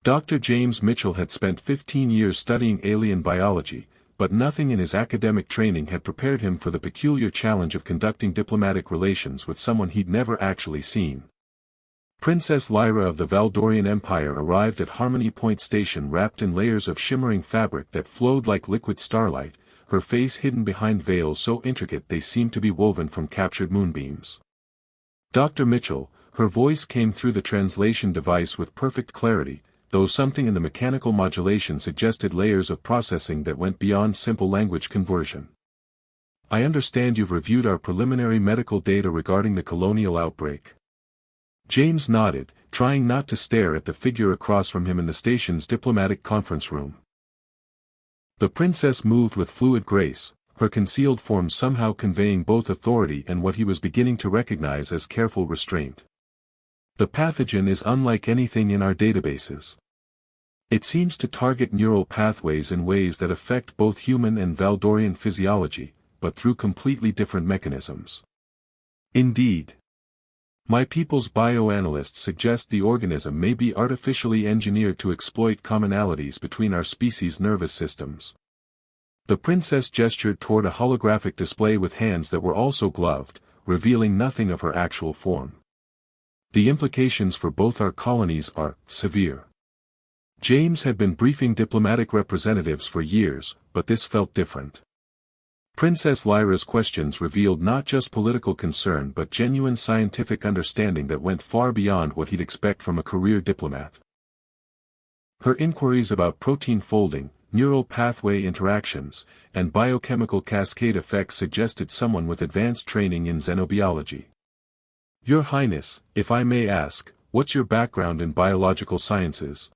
Dr. James Mitchell had spent 15 years studying alien biology, but nothing in his academic training had prepared him for the peculiar challenge of conducting diplomatic relations with someone he'd never actually seen. Princess Lyra of the Valdorian Empire arrived at Harmony Point Station wrapped in layers of shimmering fabric that flowed like liquid starlight, her face hidden behind veils so intricate they seemed to be woven from captured moonbeams. Dr. Mitchell, her voice came through the translation device with perfect clarity, though something in the mechanical modulation suggested layers of processing that went beyond simple language conversion. I understand you've reviewed our preliminary medical data regarding the colonial outbreak. James nodded, trying not to stare at the figure across from him in the station's diplomatic conference room. The princess moved with fluid grace, her concealed form somehow conveying both authority and what he was beginning to recognize as careful restraint. The pathogen is unlike anything in our databases. It seems to target neural pathways in ways that affect both human and Valdorian physiology, but through completely different mechanisms. Indeed. My people's bioanalysts suggest the organism may be artificially engineered to exploit commonalities between our species' nervous systems. The princess gestured toward a holographic display with hands that were also gloved, revealing nothing of her actual form. The implications for both our colonies are severe. James had been briefing diplomatic representatives for years, but this felt different. Princess Lyra's questions revealed not just political concern but genuine scientific understanding that went far beyond what he'd expect from a career diplomat. Her inquiries about protein folding, neural pathway interactions, and biochemical cascade effects suggested someone with advanced training in xenobiology. Your Highness, if I may ask, what's your background in biological sciences?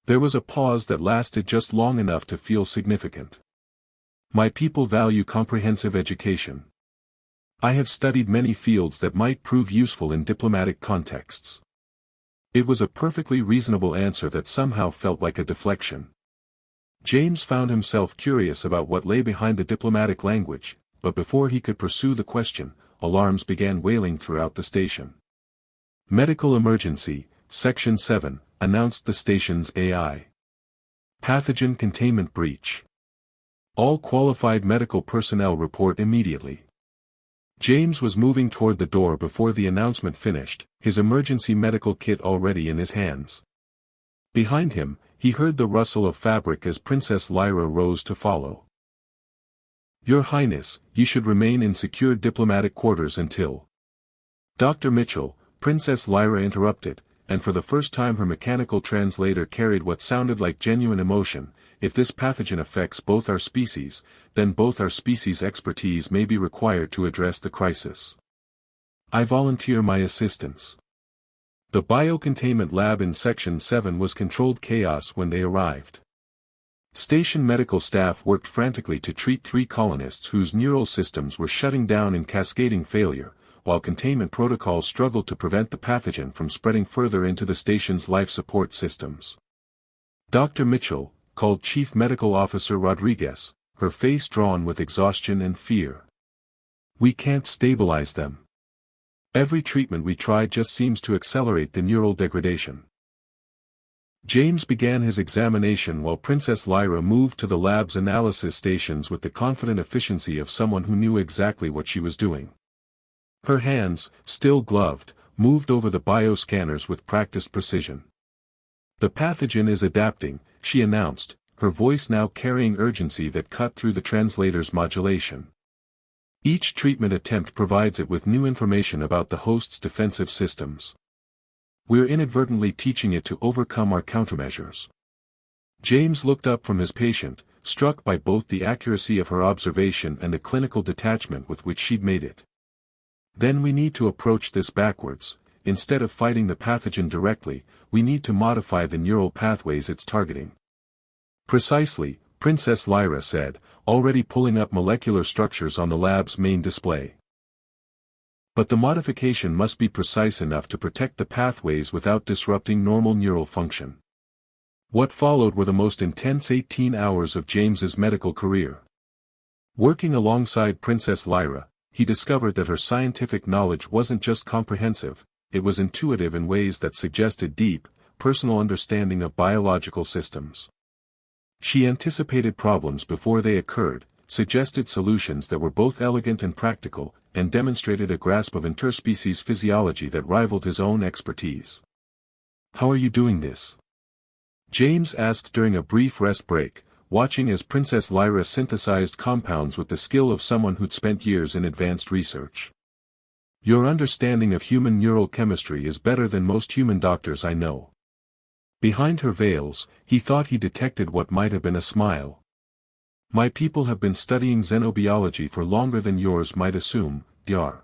There was a pause that lasted just long enough to feel significant. My people value comprehensive education. I have studied many fields that might prove useful in diplomatic contexts. It was a perfectly reasonable answer that somehow felt like a deflection. James found himself curious about what lay behind the diplomatic language, but before he could pursue the question, alarms began wailing throughout the station. Medical emergency, Section 7, announced the station's AI. Pathogen containment breach. All qualified medical personnel report immediately. James was moving toward the door before the announcement finished, his emergency medical kit already in his hands. Behind him, he heard the rustle of fabric as Princess Lyra rose to follow. Your Highness, you should remain in secure diplomatic quarters until... Dr. Mitchell, Princess Lyra interrupted, and for the first time her mechanical translator carried what sounded like genuine emotion. If this pathogen affects both our species, then both our species' expertise may be required to address the crisis. I volunteer my assistance. The biocontainment lab in Section 7 was controlled chaos when they arrived. Station medical staff worked frantically to treat 3 colonists whose neural systems were shutting down in cascading failure, while containment protocols struggled to prevent the pathogen from spreading further into the station's life support systems. Dr. Mitchell, called Chief Medical Officer Rodriguez, her face drawn with exhaustion and fear. We can't stabilize them. Every treatment we try just seems to accelerate the neural degradation. James began his examination while Princess Lyra moved to the lab's analysis stations with the confident efficiency of someone who knew exactly what she was doing. Her hands, still gloved, moved over the bioscanners with practiced precision. The pathogen is adapting, she announced, her voice now carrying urgency that cut through the translator's modulation. Each treatment attempt provides it with new information about the host's defensive systems. We're inadvertently teaching it to overcome our countermeasures. James looked up from his patient, struck by both the accuracy of her observation and the clinical detachment with which she'd made it. Then we need to approach this backwards. Instead of fighting the pathogen directly, we need to modify the neural pathways it's targeting. Precisely, Princess Lyra said, already pulling up molecular structures on the lab's main display. But the modification must be precise enough to protect the pathways without disrupting normal neural function. What followed were the most intense 18 hours of James's medical career. Working alongside Princess Lyra, he discovered that her scientific knowledge wasn't just comprehensive, it was intuitive in ways that suggested deep, personal understanding of biological systems. She anticipated problems before they occurred, suggested solutions that were both elegant and practical, and demonstrated a grasp of interspecies physiology that rivaled his own expertise. "How are you doing this?" James asked during a brief rest break, watching as Princess Lyra synthesized compounds with the skill of someone who'd spent years in advanced research. "Your understanding of human neural chemistry is better than most human doctors I know." Behind her veils, he thought he detected what might have been a smile. "My people have been studying xenobiology for longer than yours might assume, Dr.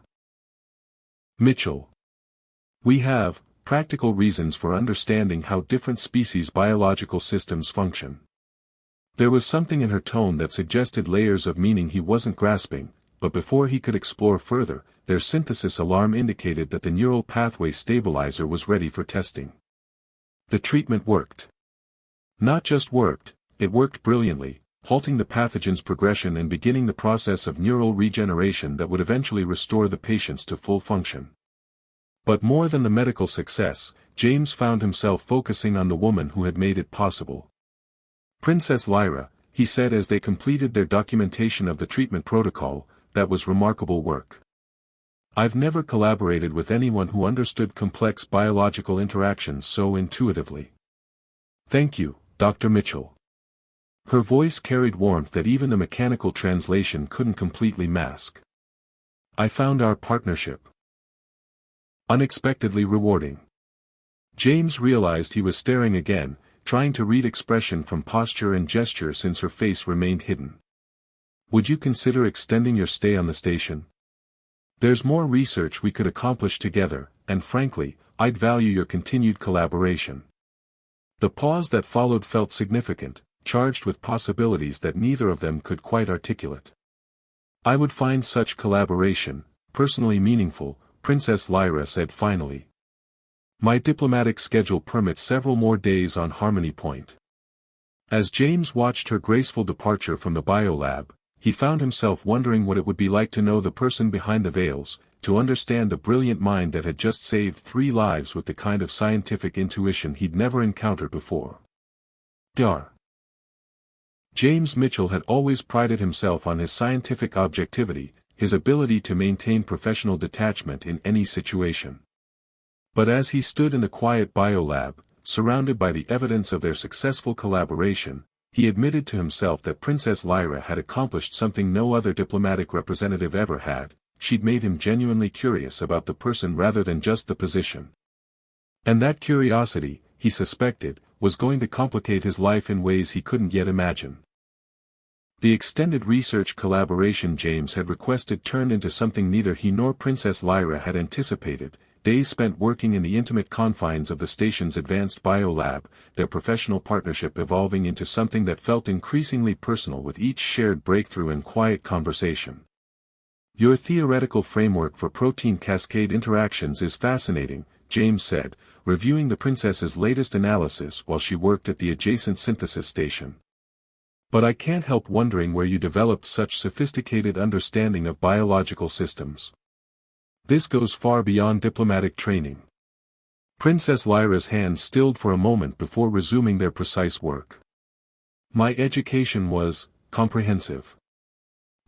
Mitchell. We have practical reasons for understanding how different species' biological systems function." There was something in her tone that suggested layers of meaning he wasn't grasping, but before he could explore further, their synthesis alarm indicated that the neural pathway stabilizer was ready for testing. The treatment worked. Not just worked, it worked brilliantly, halting the pathogen's progression and beginning the process of neural regeneration that would eventually restore the patients to full function. But more than the medical success, James found himself focusing on the woman who had made it possible. "Princess Lyra," he said as they completed their documentation of the treatment protocol, "that was remarkable work. I've never collaborated with anyone who understood complex biological interactions so intuitively." "Thank you, Dr. Mitchell." Her voice carried warmth that even the mechanical translation couldn't completely mask. "I found our partnership unexpectedly rewarding." James realized he was staring again, trying to read expression from posture and gesture since her face remained hidden. "Would you consider extending your stay on the station? There's more research we could accomplish together, and frankly, I'd value your continued collaboration." The pause that followed felt significant, charged with possibilities that neither of them could quite articulate. "I would find such collaboration personally meaningful," Princess Lyra said finally. "My diplomatic schedule permits several more days on Harmony Point." As James watched her graceful departure from the biolab, he found himself wondering what it would be like to know the person behind the veils, to understand the brilliant mind that had just saved 3 lives with the kind of scientific intuition he'd never encountered before. Dr. James Mitchell had always prided himself on his scientific objectivity, his ability to maintain professional detachment in any situation. But as he stood in the quiet biolab, surrounded by the evidence of their successful collaboration, he admitted to himself that Princess Lyra had accomplished something no other diplomatic representative ever had. She'd made him genuinely curious about the person rather than just the position. And that curiosity, he suspected, was going to complicate his life in ways he couldn't yet imagine. The extended research collaboration James had requested turned into something neither he nor Princess Lyra had anticipated: days spent working in the intimate confines of the station's advanced biolab, their professional partnership evolving into something that felt increasingly personal with each shared breakthrough and quiet conversation. "Your theoretical framework for protein cascade interactions is fascinating," James said, reviewing the princess's latest analysis while she worked at the adjacent synthesis station. "But I can't help wondering where you developed such sophisticated understanding of biological systems. This goes far beyond diplomatic training." Princess Lyra's hands stilled for a moment before resuming their precise work. "My education was comprehensive.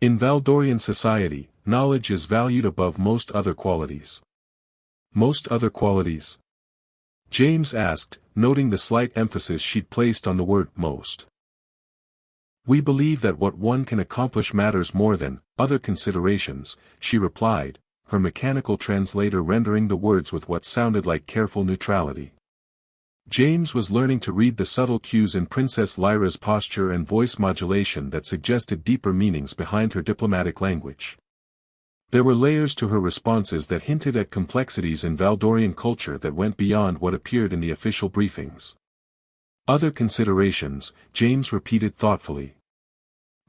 In Valdorian society, knowledge is valued above most other qualities." "Most other qualities?" James asked, noting the slight emphasis she'd placed on the word most. "We believe that what one can accomplish matters more than other considerations," she replied, her mechanical translator rendering the words with what sounded like careful neutrality. James was learning to read the subtle cues in Princess Lyra's posture and voice modulation that suggested deeper meanings behind her diplomatic language. There were layers to her responses that hinted at complexities in Valdorian culture that went beyond what appeared in the official briefings. "Other considerations," James repeated thoughtfully.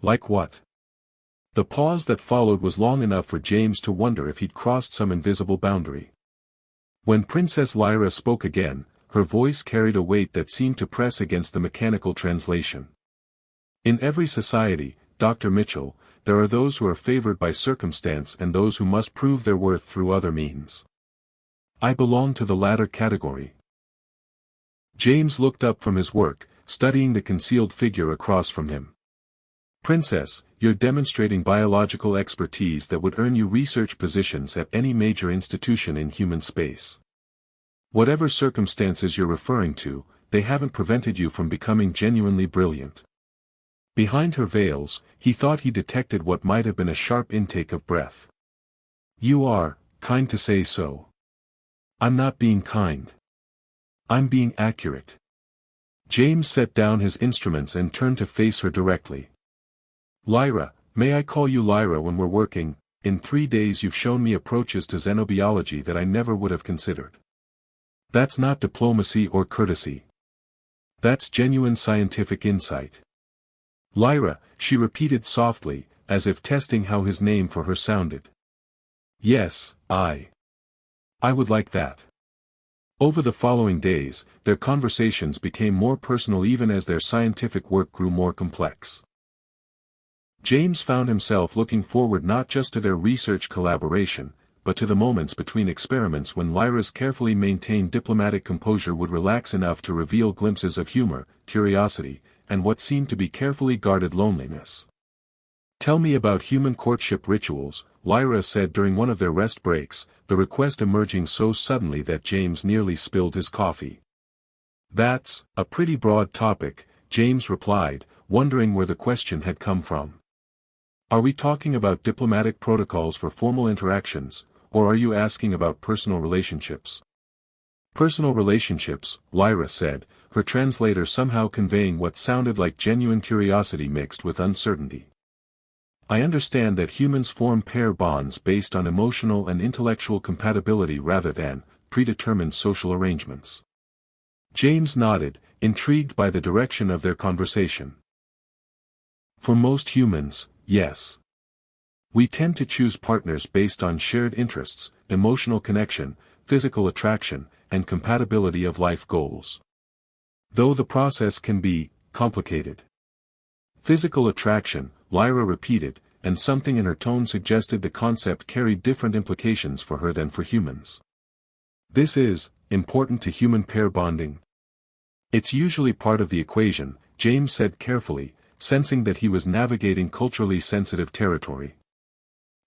"Like what?" The pause that followed was long enough for James to wonder if he'd crossed some invisible boundary. When Princess Lyra spoke again, her voice carried a weight that seemed to press against the mechanical translation. "In every society, Dr. Mitchell, there are those who are favored by circumstance and those who must prove their worth through other means. I belong to the latter category." James looked up from his work, studying the concealed figure across from him. Princess, you're demonstrating biological expertise that would earn you research positions at any major institution in human space. Whatever circumstances you're referring to, they haven't prevented you from becoming genuinely brilliant. Behind her veils, he thought he detected what might have been a sharp intake of breath. You are, kind to say so. I'm not being kind. I'm being accurate. James set down his instruments and turned to face her directly. Lyra, may I call you Lyra when we're working? In 3 days you've shown me approaches to xenobiology that I never would have considered. That's not diplomacy or courtesy. That's genuine scientific insight. Lyra, she repeated softly, as if testing how his name for her sounded. Yes, I would like that. Over the following days, their conversations became more personal even as their scientific work grew more complex. James found himself looking forward not just to their research collaboration, but to the moments between experiments when Lyra's carefully maintained diplomatic composure would relax enough to reveal glimpses of humor, curiosity, and what seemed to be carefully guarded loneliness. Tell me about human courtship rituals, Lyra said during one of their rest breaks, the request emerging so suddenly that James nearly spilled his coffee. That's a pretty broad topic, James replied, wondering where the question had come from. Are we talking about diplomatic protocols for formal interactions, or are you asking about personal relationships? Personal relationships, Lyra said, her translator somehow conveying what sounded like genuine curiosity mixed with uncertainty. I understand that humans form pair bonds based on emotional and intellectual compatibility rather than predetermined social arrangements. James nodded, intrigued by the direction of their conversation. For most humans, yes. We tend to choose partners based on shared interests, emotional connection, physical attraction, and compatibility of life goals. Though the process can be complicated. Physical attraction, Lyra repeated, and something in her tone suggested the concept carried different implications for her than for humans. This is important to human pair bonding. It's usually part of the equation, James said carefully, sensing that he was navigating culturally sensitive territory.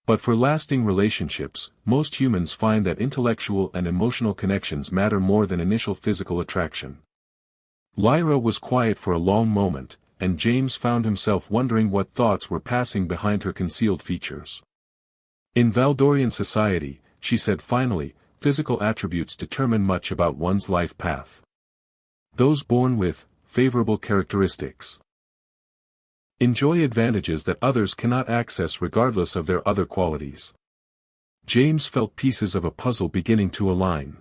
But for lasting relationships, most humans find that intellectual and emotional connections matter more than initial physical attraction. Lyra was quiet for a long moment, and James found himself wondering what thoughts were passing behind her concealed features. In Valdorian society, she said finally, physical attributes determine much about one's life path. Those born with favorable characteristics enjoy advantages that others cannot access regardless of their other qualities. James felt pieces of a puzzle beginning to align.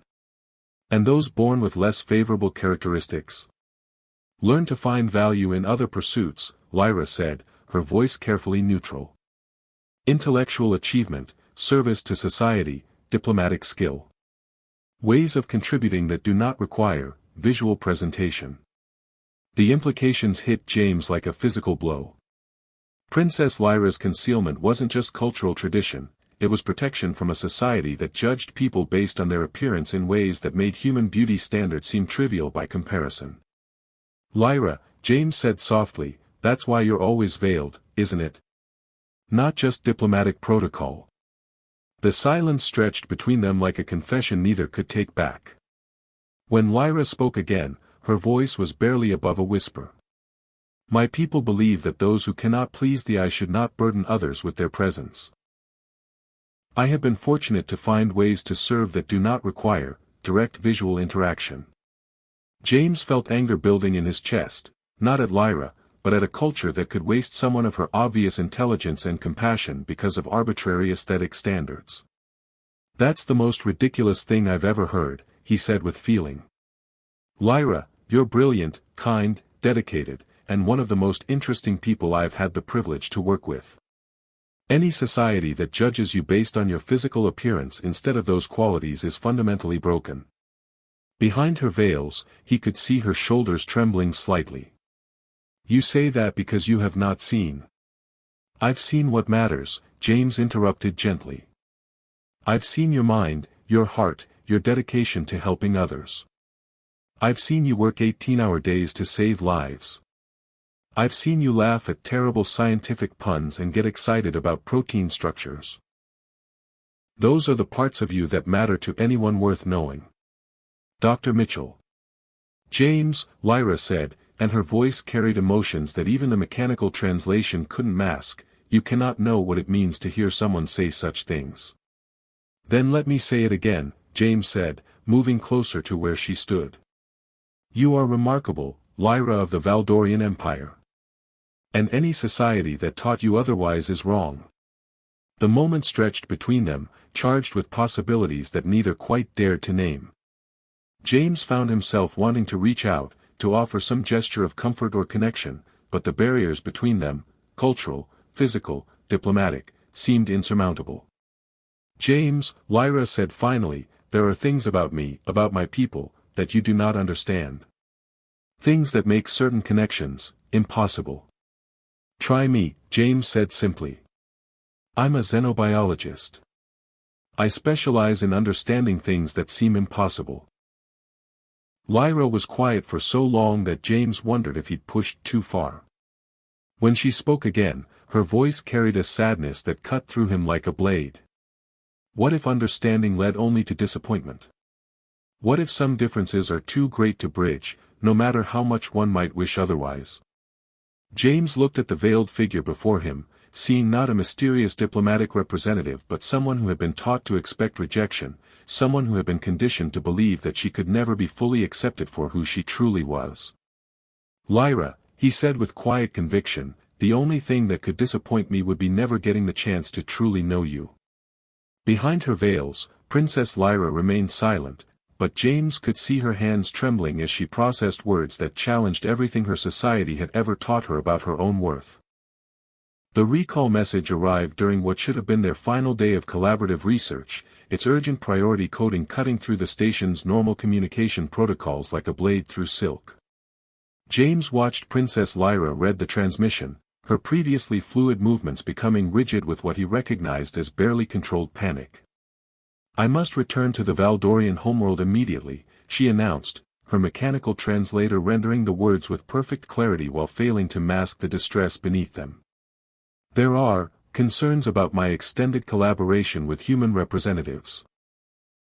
And those born with less favorable characteristics learn to find value in other pursuits, Lyra said, her voice carefully neutral. Intellectual achievement, service to society, diplomatic skill. Ways of contributing that do not require visual presentation. The implications hit James like a physical blow. Princess Lyra's concealment wasn't just cultural tradition, it was protection from a society that judged people based on their appearance in ways that made human beauty standards seem trivial by comparison. Lyra, James said softly, that's why you're always veiled, isn't it? Not just diplomatic protocol. The silence stretched between them like a confession neither could take back. When Lyra spoke again, her voice was barely above a whisper. My people believe that those who cannot please the eye should not burden others with their presence. I have been fortunate to find ways to serve that do not require direct visual interaction. James felt anger building in his chest, not at Lyra, but at a culture that could waste someone of her obvious intelligence and compassion because of arbitrary aesthetic standards. That's the most ridiculous thing I've ever heard, he said with feeling. Lyra, you're brilliant, kind, dedicated, and one of the most interesting people I've had the privilege to work with. Any society that judges you based on your physical appearance instead of those qualities is fundamentally broken. Behind her veils, he could see her shoulders trembling slightly. You say that because you have not seen. I've seen what matters, James interrupted gently. I've seen your mind, your heart, your dedication to helping others. I've seen you work 18-hour days to save lives. I've seen you laugh at terrible scientific puns and get excited about protein structures. Those are the parts of you that matter to anyone worth knowing. Dr. Mitchell. James, Lyra said, and her voice carried emotions that even the mechanical translation couldn't mask. You cannot know what it means to hear someone say such things. Then let me say it again, James said, moving closer to where she stood. You are remarkable, Lyra of the Valdorian Empire. And any society that taught you otherwise is wrong. The moment stretched between them, charged with possibilities that neither quite dared to name. James found himself wanting to reach out, to offer some gesture of comfort or connection, but the barriers between them, cultural, physical, diplomatic, seemed insurmountable. James, Lyra said finally, there are things about me, about my people, that you do not understand. Things that make certain connections impossible. Try me, James said simply. I'm a xenobiologist. I specialize in understanding things that seem impossible. Lyra was quiet for so long that James wondered if he'd pushed too far. When she spoke again, her voice carried a sadness that cut through him like a blade. What if understanding led only to disappointment? What if some differences are too great to bridge, no matter how much one might wish otherwise? James looked at the veiled figure before him, seeing not a mysterious diplomatic representative but someone who had been taught to expect rejection, someone who had been conditioned to believe that she could never be fully accepted for who she truly was. Lyra, he said with quiet conviction, the only thing that could disappoint me would be never getting the chance to truly know you. Behind her veils, Princess Lyra remained silent, but James could see her hands trembling as she processed words that challenged everything her society had ever taught her about her own worth. The recall message arrived during what should have been their final day of collaborative research, its urgent priority coding cutting through the station's normal communication protocols like a blade through silk. James watched Princess Lyra read the transmission, her previously fluid movements becoming rigid with what he recognized as barely controlled panic. I must return to the Valdorian homeworld immediately, she announced, her mechanical translator rendering the words with perfect clarity while failing to mask the distress beneath them. There are concerns about my extended collaboration with human representatives.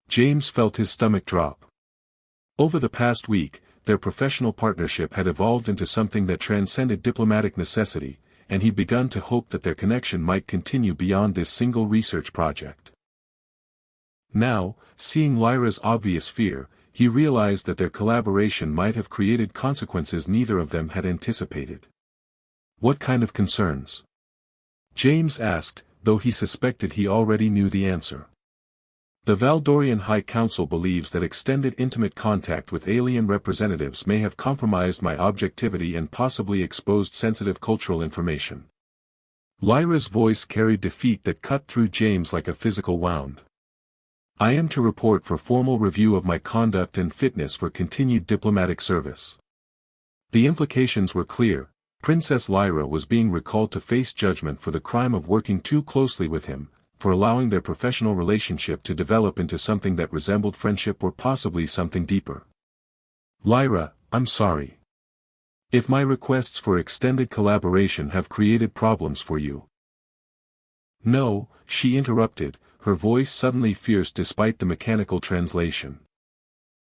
James felt his stomach drop. Over the past week, their professional partnership had evolved into something that transcended diplomatic necessity, and he'd begun to hope that their connection might continue beyond this single research project. Now, seeing Lyra's obvious fear, he realized that their collaboration might have created consequences neither of them had anticipated. What kind of concerns? James asked, though he suspected he already knew the answer. The Valdorian High Council believes that extended intimate contact with alien representatives may have compromised my objectivity and possibly exposed sensitive cultural information. Lyra's voice carried defeat that cut through James like a physical wound. I am to report for formal review of my conduct and fitness for continued diplomatic service. The implications were clear. Princess Lyra was being recalled to face judgment for the crime of working too closely with him, for allowing their professional relationship to develop into something that resembled friendship or possibly something deeper. Lyra, I'm sorry. If my requests for extended collaboration have created problems for you. No, she interrupted, her voice suddenly fierce despite the mechanical translation.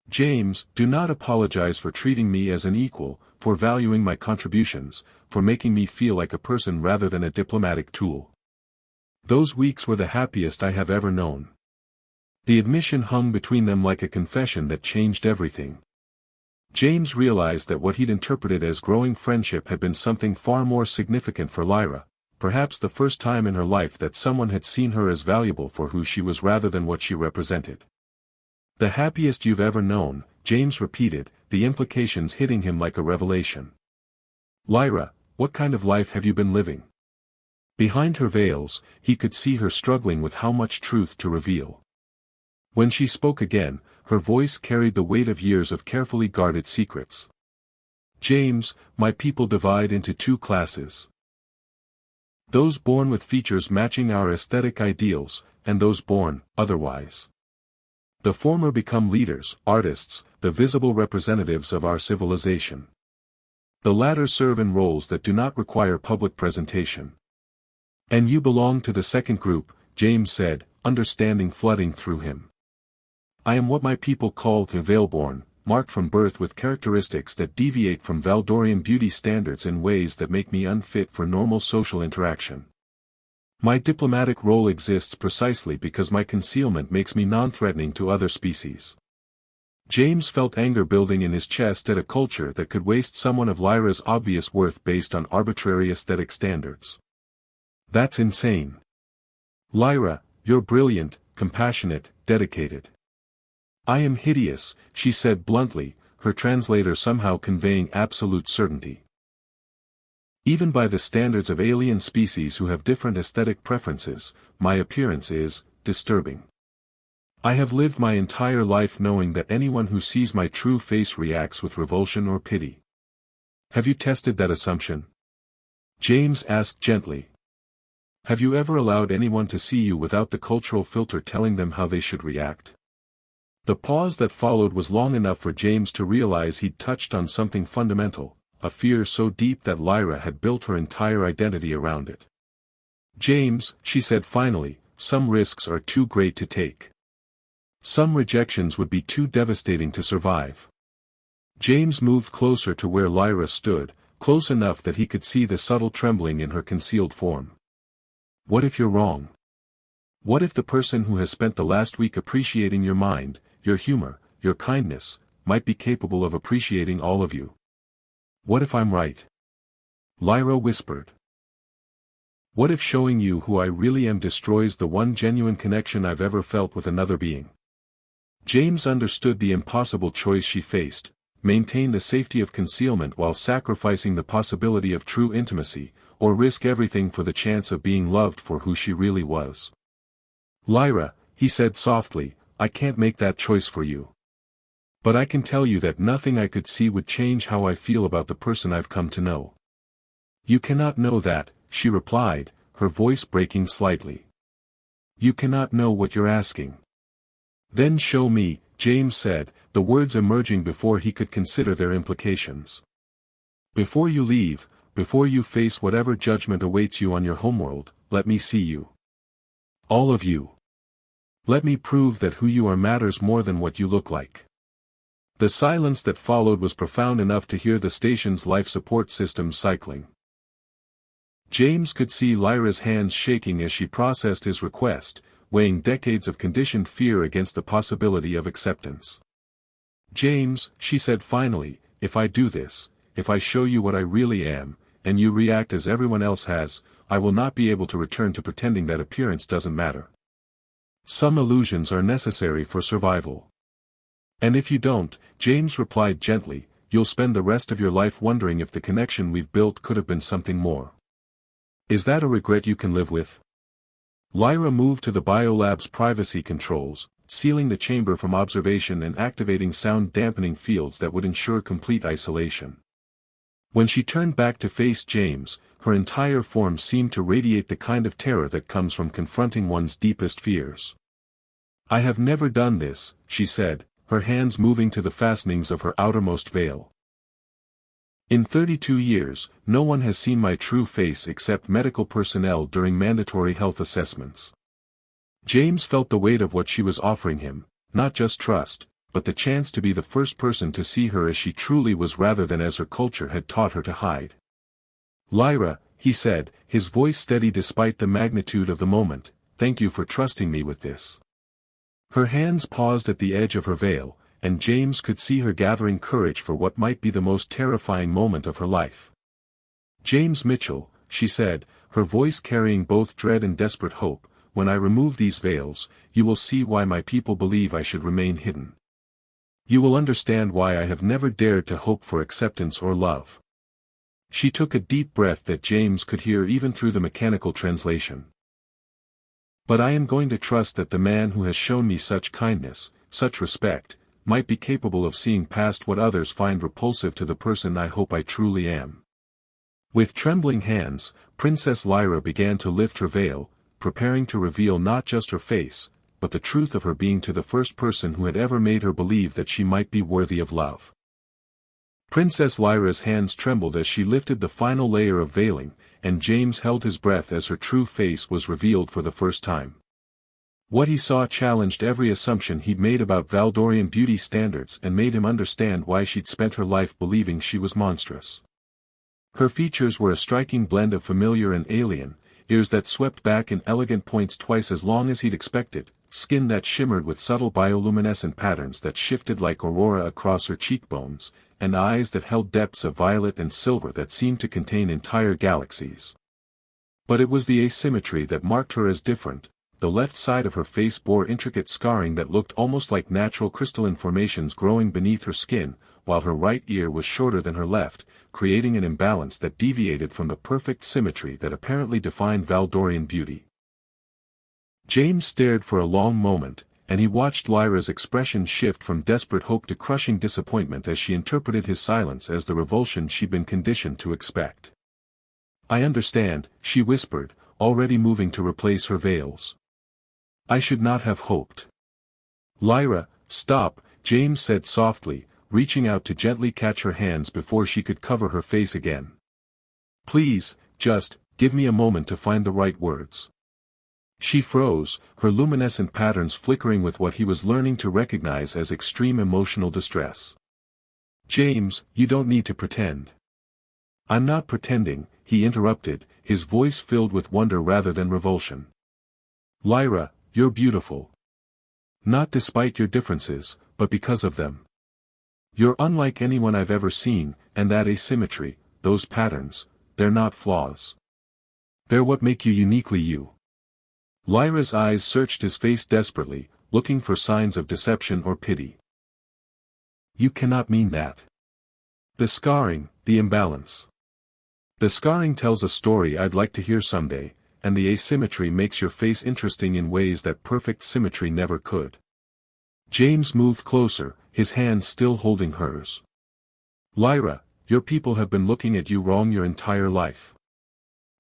James, do not apologize for treating me as an equal, for valuing my contributions, for making me feel like a person rather than a diplomatic tool. Those weeks were the happiest I have ever known. The admission hung between them like a confession that changed everything. James realized that what he'd interpreted as growing friendship had been something far more significant for Lyra, perhaps the first time in her life that someone had seen her as valuable for who she was rather than what she represented. The happiest you've ever known, James repeated, the implications hitting him like a revelation. Lyra, what kind of life have you been living? Behind her veils, he could see her struggling with how much truth to reveal. When she spoke again, her voice carried the weight of years of carefully guarded secrets. James, my people divide into two classes. Those born with features matching our aesthetic ideals, and those born otherwise. The former become leaders, artists, the visible representatives of our civilization. The latter serve in roles that do not require public presentation. And you belong to the second group, James said, understanding flooding through him. I am what my people call the Veilborn, marked from birth with characteristics that deviate from Valdorian beauty standards in ways that make me unfit for normal social interaction. My diplomatic role exists precisely because my concealment makes me non-threatening to other species. James felt anger building in his chest at a culture that could waste someone of Lyra's obvious worth based on arbitrary aesthetic standards. That's insane. Lyra, you're brilliant, compassionate, dedicated. I am hideous, she said bluntly, her translator somehow conveying absolute certainty. Even by the standards of alien species who have different aesthetic preferences, my appearance is disturbing. I have lived my entire life knowing that anyone who sees my true face reacts with revulsion or pity. Have you tested that assumption? James asked gently. Have you ever allowed anyone to see you without the cultural filter telling them how they should react? The pause that followed was long enough for James to realize he'd touched on something fundamental, a fear so deep that Lyra had built her entire identity around it. James, she said finally, some risks are too great to take. Some rejections would be too devastating to survive. James moved closer to where Lyra stood, close enough that he could see the subtle trembling in her concealed form. What if you're wrong? What if the person who has spent the last week appreciating your mind, your humor, your kindness, might be capable of appreciating all of you? What if I'm right? Lyra whispered. What if showing you who I really am destroys the one genuine connection I've ever felt with another being? James understood the impossible choice she faced, maintain the safety of concealment while sacrificing the possibility of true intimacy, or risk everything for the chance of being loved for who she really was. Lyra, he said softly, I can't make that choice for you. But I can tell you that nothing I could see would change how I feel about the person I've come to know. You cannot know that, she replied, her voice breaking slightly. You cannot know what you're asking. Then show me, James said, the words emerging before he could consider their implications. Before you leave, before you face whatever judgment awaits you on your homeworld, let me see you. All of you. Let me prove that who you are matters more than what you look like. The silence that followed was profound enough to hear the station's life support system cycling. James could see Lyra's hands shaking as she processed his request, weighing decades of conditioned fear against the possibility of acceptance. James, she said finally, if I do this, if I show you what I really am, and you react as everyone else has, I will not be able to return to pretending that appearance doesn't matter. Some illusions are necessary for survival. And if you don't, James replied gently, you'll spend the rest of your life wondering if the connection we've built could have been something more. Is that a regret you can live with? Lyra moved to the biolab's privacy controls, sealing the chamber from observation and activating sound-dampening fields that would ensure complete isolation. When she turned back to face James, her entire form seemed to radiate the kind of terror that comes from confronting one's deepest fears. I have never done this, she said, her hands moving to the fastenings of her outermost veil. In 32 years, no one has seen my true face except medical personnel during mandatory health assessments. James felt the weight of what she was offering him, not just trust, but the chance to be the first person to see her as she truly was rather than as her culture had taught her to hide. Lyra, he said, his voice steady despite the magnitude of the moment, thank you for trusting me with this. Her hands paused at the edge of her veil, and James could see her gathering courage for what might be the most terrifying moment of her life. James Mitchell, she said, her voice carrying both dread and desperate hope, when I remove these veils, you will see why my people believe I should remain hidden. You will understand why I have never dared to hope for acceptance or love. She took a deep breath that James could hear even through the mechanical translation. But I am going to trust that the man who has shown me such kindness, such respect, might be capable of seeing past what others find repulsive to the person I hope I truly am. With trembling hands, Princess Lyra began to lift her veil, preparing to reveal not just her face, but the truth of her being to the first person who had ever made her believe that she might be worthy of love. Princess Lyra's hands trembled as she lifted the final layer of veiling, and James held his breath as her true face was revealed for the first time. What he saw challenged every assumption he'd made about Valdorian beauty standards and made him understand why she'd spent her life believing she was monstrous. Her features were a striking blend of familiar and alien, ears that swept back in elegant points twice as long as he'd expected, skin that shimmered with subtle bioluminescent patterns that shifted like aurora across her cheekbones, and eyes that held depths of violet and silver that seemed to contain entire galaxies. But it was the asymmetry that marked her as different. The left side of her face bore intricate scarring that looked almost like natural crystalline formations growing beneath her skin, while her right ear was shorter than her left, creating an imbalance that deviated from the perfect symmetry that apparently defined Valdorian beauty. James stared for a long moment, and he watched Lyra's expression shift from desperate hope to crushing disappointment as she interpreted his silence as the revulsion she'd been conditioned to expect. "I understand," she whispered, already moving to replace her veils. "I should not have hoped." "Lyra, stop," James said softly, reaching out to gently catch her hands before she could cover her face again. "Please, just, give me a moment to find the right words." She froze, her luminescent patterns flickering with what he was learning to recognize as extreme emotional distress. "James, you don't need to pretend." "I'm not pretending," he interrupted, his voice filled with wonder rather than revulsion. "Lyra, you're beautiful. Not despite your differences, but because of them. You're unlike anyone I've ever seen, and that asymmetry, those patterns, they're not flaws. They're what make you uniquely you." Lyra's eyes searched his face desperately, looking for signs of deception or pity. "You cannot mean that. The scarring, the imbalance. The scarring tells a story I'd like to hear someday, and the asymmetry makes your face interesting in ways that perfect symmetry never could." James moved closer, his hands still holding hers. "Lyra, your people have been looking at you wrong your entire life.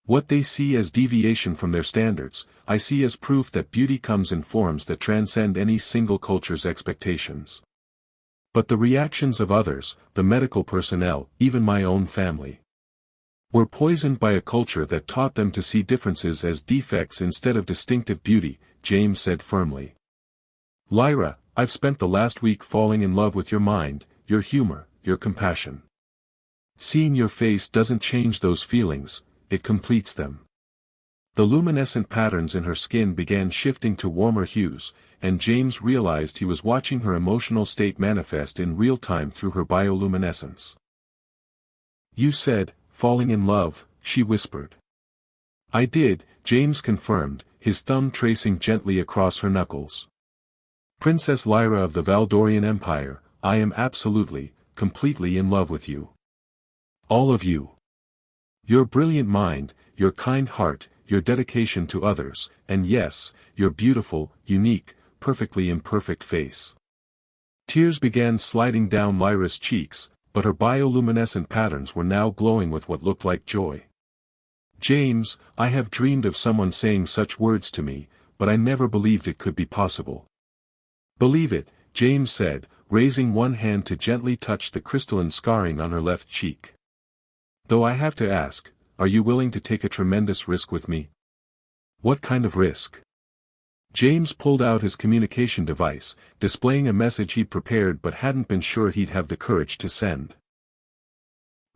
What they see as deviation from their standards, I see as proof that beauty comes in forms that transcend any single culture's expectations. But the reactions of others, the medical personnel, even my own family, were poisoned by a culture that taught them to see differences as defects instead of distinctive beauty," James said firmly. "Lyra, I've spent the last week falling in love with your mind, your humor, your compassion. Seeing your face doesn't change those feelings, it completes them." The luminescent patterns in her skin began shifting to warmer hues, and James realized he was watching her emotional state manifest in real time through her bioluminescence. "You said, falling in love," she whispered. "I did," James confirmed, his thumb tracing gently across her knuckles. "Princess Lyra of the Valdorian Empire, I am absolutely, completely in love with you. All of you. Your brilliant mind, your kind heart, your dedication to others, and yes, your beautiful, unique, perfectly imperfect face." Tears began sliding down Lyra's cheeks, but her bioluminescent patterns were now glowing with what looked like joy. "James, I have dreamed of someone saying such words to me, but I never believed it could be possible." "Believe it," James said, raising one hand to gently touch the crystalline scarring on her left cheek. "Though I have to ask, are you willing to take a tremendous risk with me?" "What kind of risk?" James pulled out his communication device, displaying a message he'd prepared but hadn't been sure he'd have the courage to send.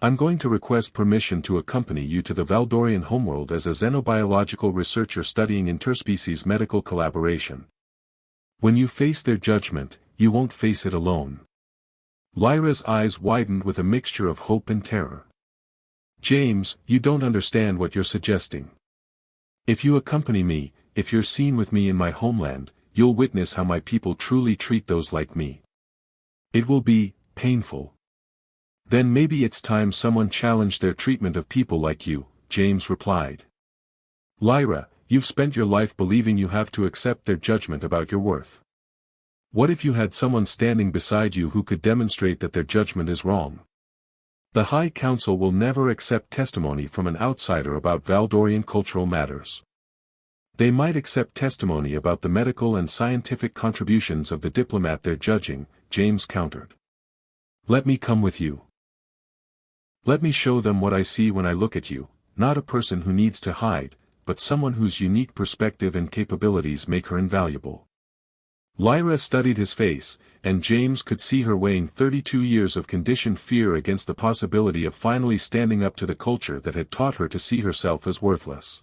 "I'm going to request permission to accompany you to the Valdorian homeworld as a xenobiological researcher studying interspecies medical collaboration. When you face their judgment, you won't face it alone." Lyra's eyes widened with a mixture of hope and terror. "James, you don't understand what you're suggesting. If you accompany me, if you're seen with me in my homeland, you'll witness how my people truly treat those like me. It will be painful. Then maybe it's time someone challenged their treatment of people like you," James replied. "Lyra, you've spent your life believing you have to accept their judgment about your worth. What if you had someone standing beside you who could demonstrate that their judgment is wrong? The High Council will never accept testimony from an outsider about Valdorian cultural matters. They might accept testimony about the medical and scientific contributions of the diplomat they're judging, James countered. Let me come with you. Let me show them what I see when I look at you, not a person who needs to hide, but someone whose unique perspective and capabilities make her invaluable. Lyra studied his face, and James could see her weighing 32 years of conditioned fear against the possibility of finally standing up to the culture that had taught her to see herself as worthless.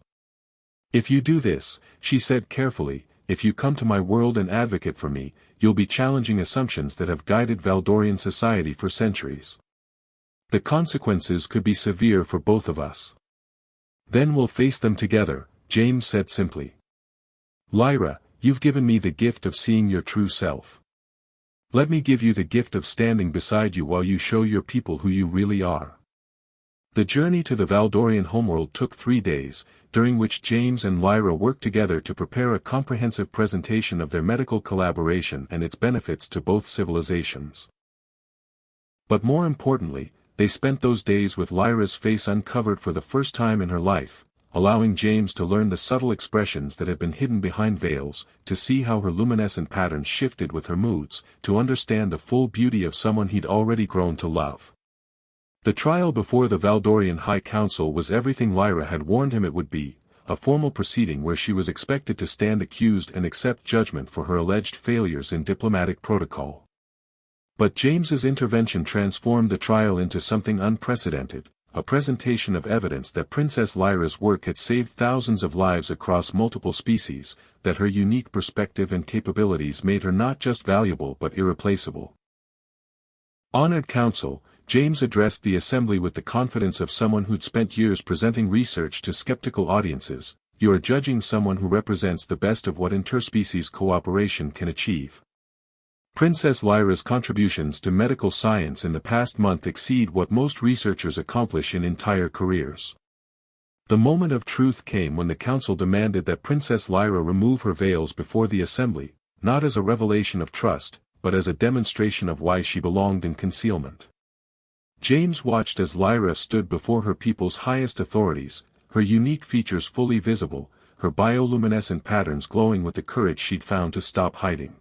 If you do this, she said carefully, if you come to my world and advocate for me, you'll be challenging assumptions that have guided Valdorian society for centuries. The consequences could be severe for both of us. Then we'll face them together, James said simply. Lyra, you've given me the gift of seeing your true self. Let me give you the gift of standing beside you while you show your people who you really are. The journey to the Valdorian homeworld took 3 days, during which James and Lyra worked together to prepare a comprehensive presentation of their medical collaboration and its benefits to both civilizations. But more importantly, they spent those days with Lyra's face uncovered for the first time in her life, allowing James to learn the subtle expressions that had been hidden behind veils, to see how her luminescent patterns shifted with her moods, to understand the full beauty of someone he'd already grown to love. The trial before the Valdorian High Council was everything Lyra had warned him it would be, a formal proceeding where she was expected to stand accused and accept judgment for her alleged failures in diplomatic protocol. But James's intervention transformed the trial into something unprecedented, a presentation of evidence that Princess Lyra's work had saved thousands of lives across multiple species, that her unique perspective and capabilities made her not just valuable but irreplaceable. Honored Council, James addressed the assembly with the confidence of someone who'd spent years presenting research to skeptical audiences. You are judging someone who represents the best of what interspecies cooperation can achieve. Princess Lyra's contributions to medical science in the past month exceed what most researchers accomplish in entire careers. The moment of truth came when the council demanded that Princess Lyra remove her veils before the assembly, not as a revelation of trust, but as a demonstration of why she belonged in concealment. James watched as Lyra stood before her people's highest authorities, her unique features fully visible, her bioluminescent patterns glowing with the courage she'd found to stop hiding.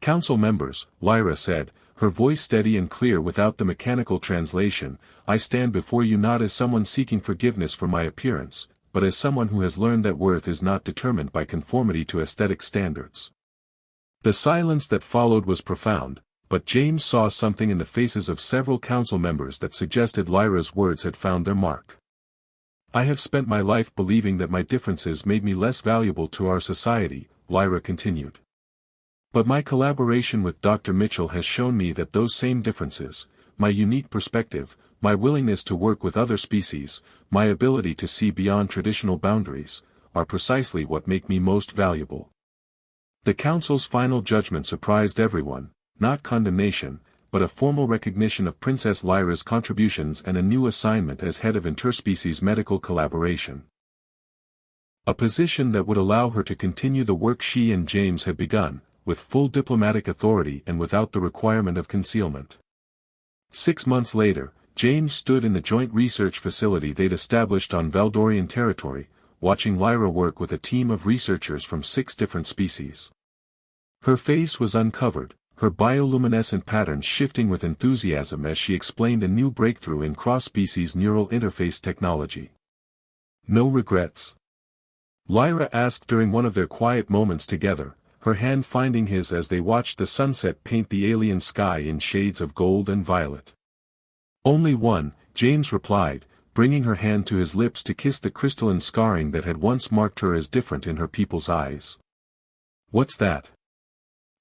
Council members, Lyra said, her voice steady and clear without the mechanical translation, I stand before you not as someone seeking forgiveness for my appearance, but as someone who has learned that worth is not determined by conformity to aesthetic standards. The silence that followed was profound, but James saw something in the faces of several council members that suggested Lyra's words had found their mark. I have spent my life believing that my differences made me less valuable to our society, Lyra continued. But my collaboration with Dr. Mitchell has shown me that those same differences, my unique perspective, my willingness to work with other species, my ability to see beyond traditional boundaries, are precisely what make me most valuable. The Council's final judgment surprised everyone, not condemnation, but a formal recognition of Princess Lyra's contributions and a new assignment as head of interspecies medical collaboration. A position that would allow her to continue the work she and James had begun, with full diplomatic authority and without the requirement of concealment. 6 months later, James stood in the joint research facility they'd established on Valdorian territory, watching Lyra work with a team of researchers from 6 different species. Her face was uncovered, her bioluminescent patterns shifting with enthusiasm as she explained a new breakthrough in cross-species neural interface technology. No regrets? Lyra asked during one of their quiet moments together, her hand finding his as they watched the sunset paint the alien sky in shades of gold and violet. Only one, James replied, bringing her hand to his lips to kiss the crystalline scarring that had once marked her as different in her people's eyes. What's that?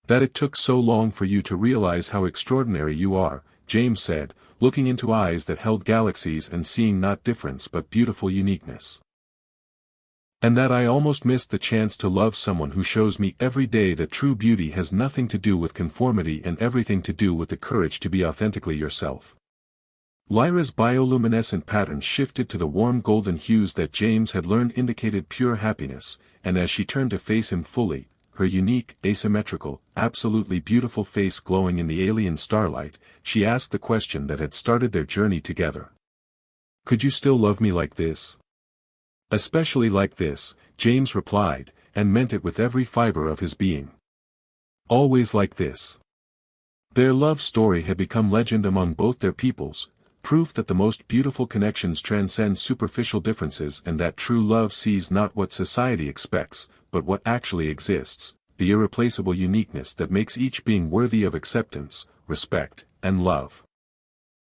That it took so long for you to realize how extraordinary you are, James said, looking into eyes that held galaxies and seeing not difference but beautiful uniqueness. And that I almost missed the chance to love someone who shows me every day that true beauty has nothing to do with conformity and everything to do with the courage to be authentically yourself. Lyra's bioluminescent patterns shifted to the warm golden hues that James had learned indicated pure happiness, and as she turned to face him fully, her unique, asymmetrical, absolutely beautiful face glowing in the alien starlight, she asked the question that had started their journey together. Could you still love me like this? Especially like this, James replied, and meant it with every fiber of his being. Always like this. Their love story had become legend among both their peoples, proof that the most beautiful connections transcend superficial differences and that true love sees not what society expects, but what actually exists, the irreplaceable uniqueness that makes each being worthy of acceptance, respect, and love.